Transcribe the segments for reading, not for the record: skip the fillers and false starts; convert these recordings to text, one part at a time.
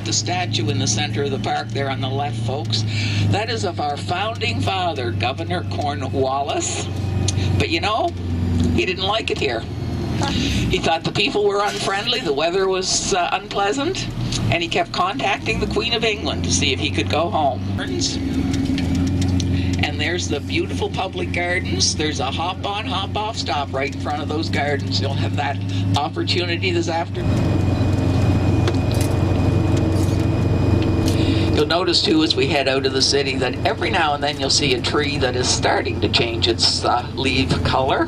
the statue in the center of the park there on the left, folks, that is of our founding father, Governor Cornwallis. But you know, he didn't like it here. He thought the people were unfriendly, the weather was unpleasant, and he kept contacting the Queen of England to see if he could go home. And there's the beautiful public gardens. There's a hop-on, hop-off stop right in front of those gardens. You'll have that opportunity this afternoon. You'll notice too as we head out of the city that every now and then you'll see a tree that is starting to change its leaf color.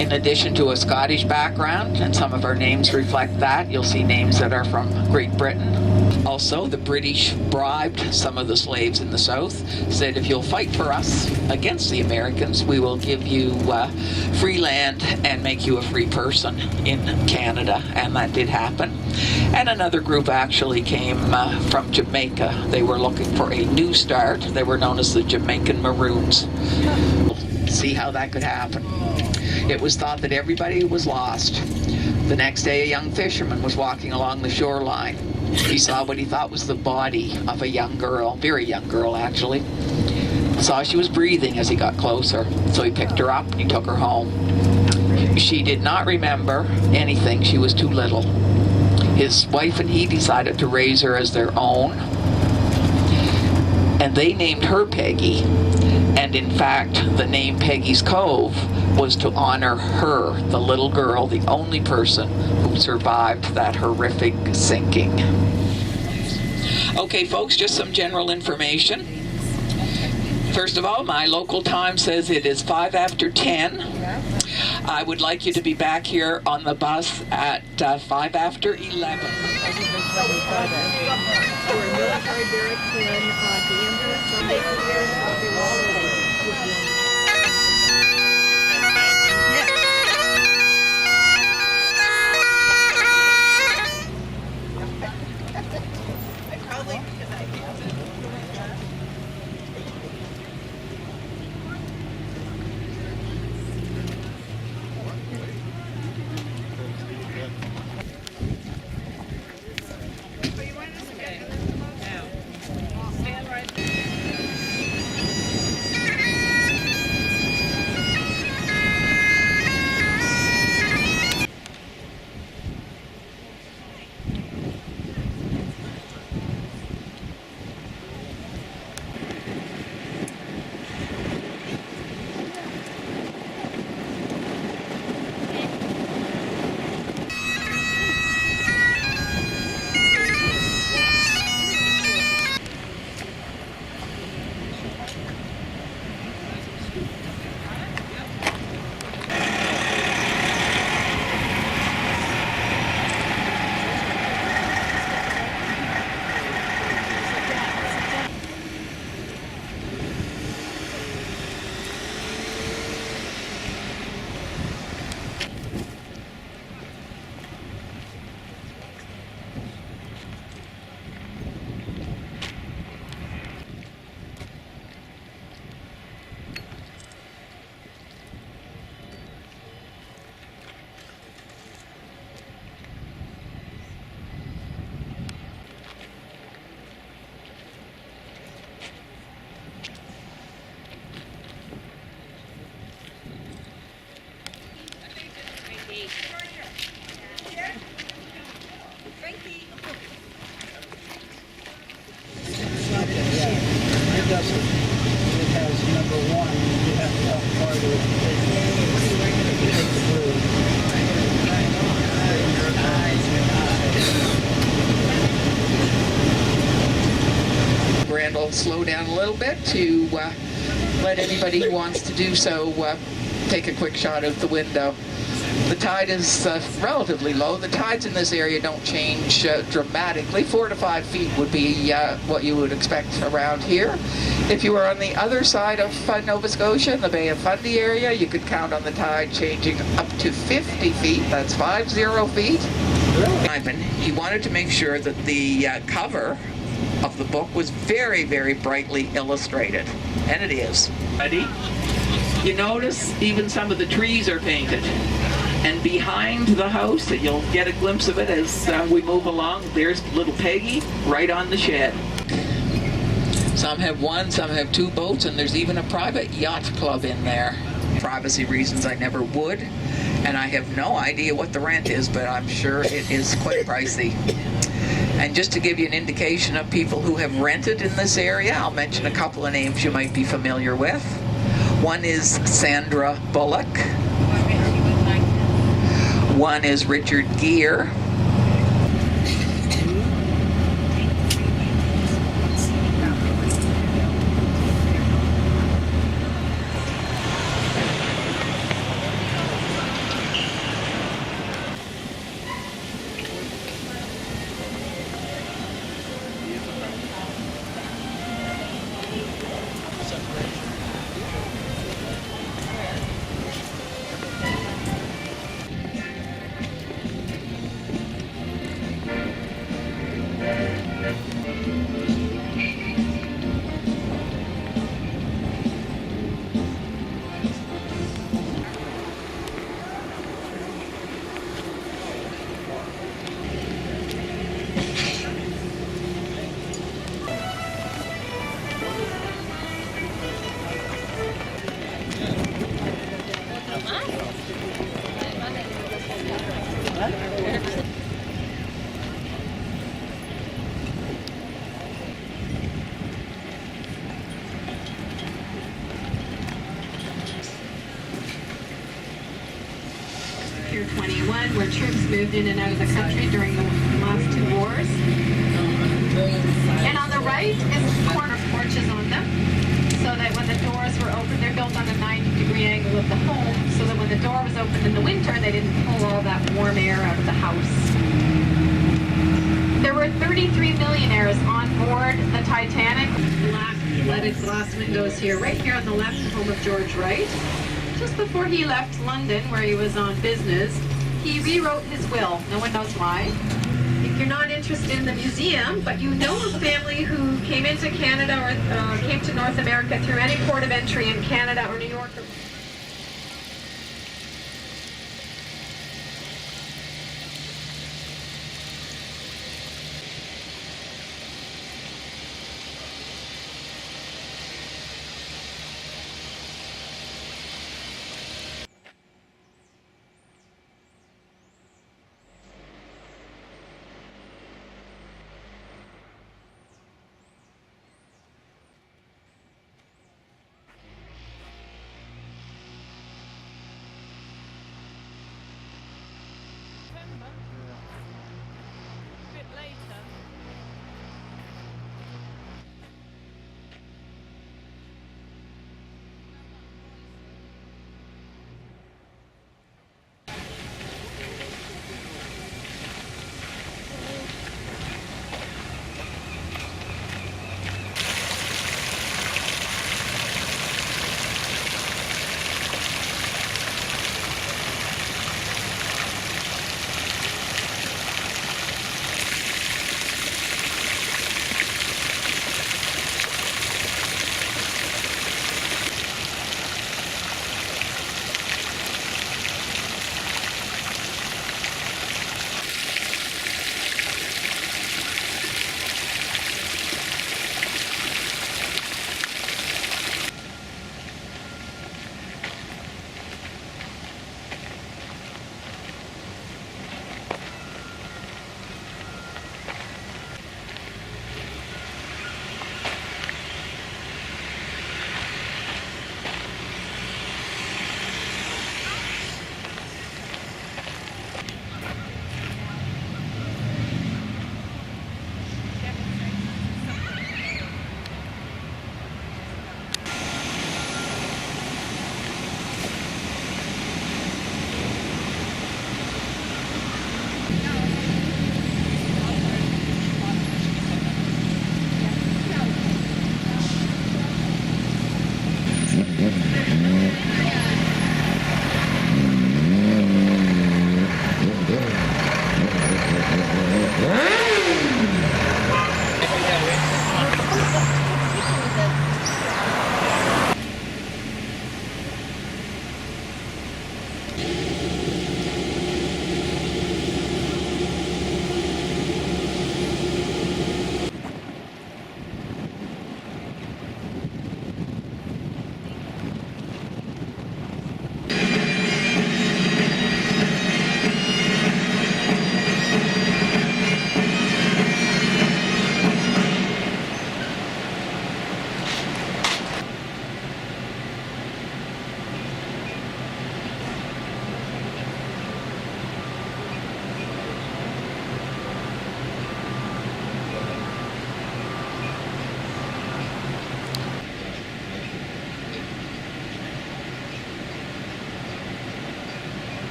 In addition to a Scottish background, and some of our names reflect that, you'll see names that are from Great Britain. Also, the British bribed some of the slaves in the South, said if you'll fight for us against the Americans, we will give you free land and make you a free person in Canada, and that did happen. And another group actually came from Jamaica. They were looking for a new start. They were known as the Jamaican Maroons. See how that could happen. It was thought that everybody was lost. The next day, a young fisherman was walking along the shoreline. He saw what he thought was the body of a young girl, very young girl actually. Saw she was breathing as he got closer, so he picked her up and he took her home. She did not remember anything, she was too little. His wife and he decided to raise her as their own, and they named her Peggy. And in fact, the name Peggy's Cove was to honor her, the little girl, the only person who survived that horrific sinking. Okay, folks, just some general information. First of all, my local time says it is 5 after 10. I would like you to be back here on the bus at 5 after 11. We'll slow down a little bit to let anybody who wants to do so take a quick shot out the window. The tide is relatively low. The tides in this area don't change dramatically. 4 to 5 feet would be what you would expect around here. If you were on the other side of Nova Scotia, in the Bay of Fundy area, you could count on the tide changing up to 50 feet. That's 50 feet. He wanted to make sure that the cover of the book was very, very brightly illustrated. And it is. Ready? You notice even some of the trees are painted. And behind the house, and you'll get a glimpse of it as we move along, there's little Peggy right on the shed. Some have one, some have two boats, and there's even a private yacht club in there. Privacy reasons, I never would, and I have no idea what the rent is, but I'm sure it is quite pricey. And just to give you an indication of people who have rented in this area, I'll mention a couple of names you might be familiar with. One is Sandra Bullock. One is Richard Gere. Pier 21, where troops moved in and out of the country during the last two wars. And on the right is corner porches on them, so that when the doors were open, they're built on a 90-degree angle of the home, so that when the door was opened in the winter, they didn't pull all that warm air out of the house. There were 33 millionaires on board the Titanic. Black leaded glass windows here, right here on the left, home of George Wright. Just before he left London, where he was on business, he rewrote his will. No one knows why. If you're not interested in the museum, but you know a family who came into Canada or came to North America through any port of entry in Canada or New York,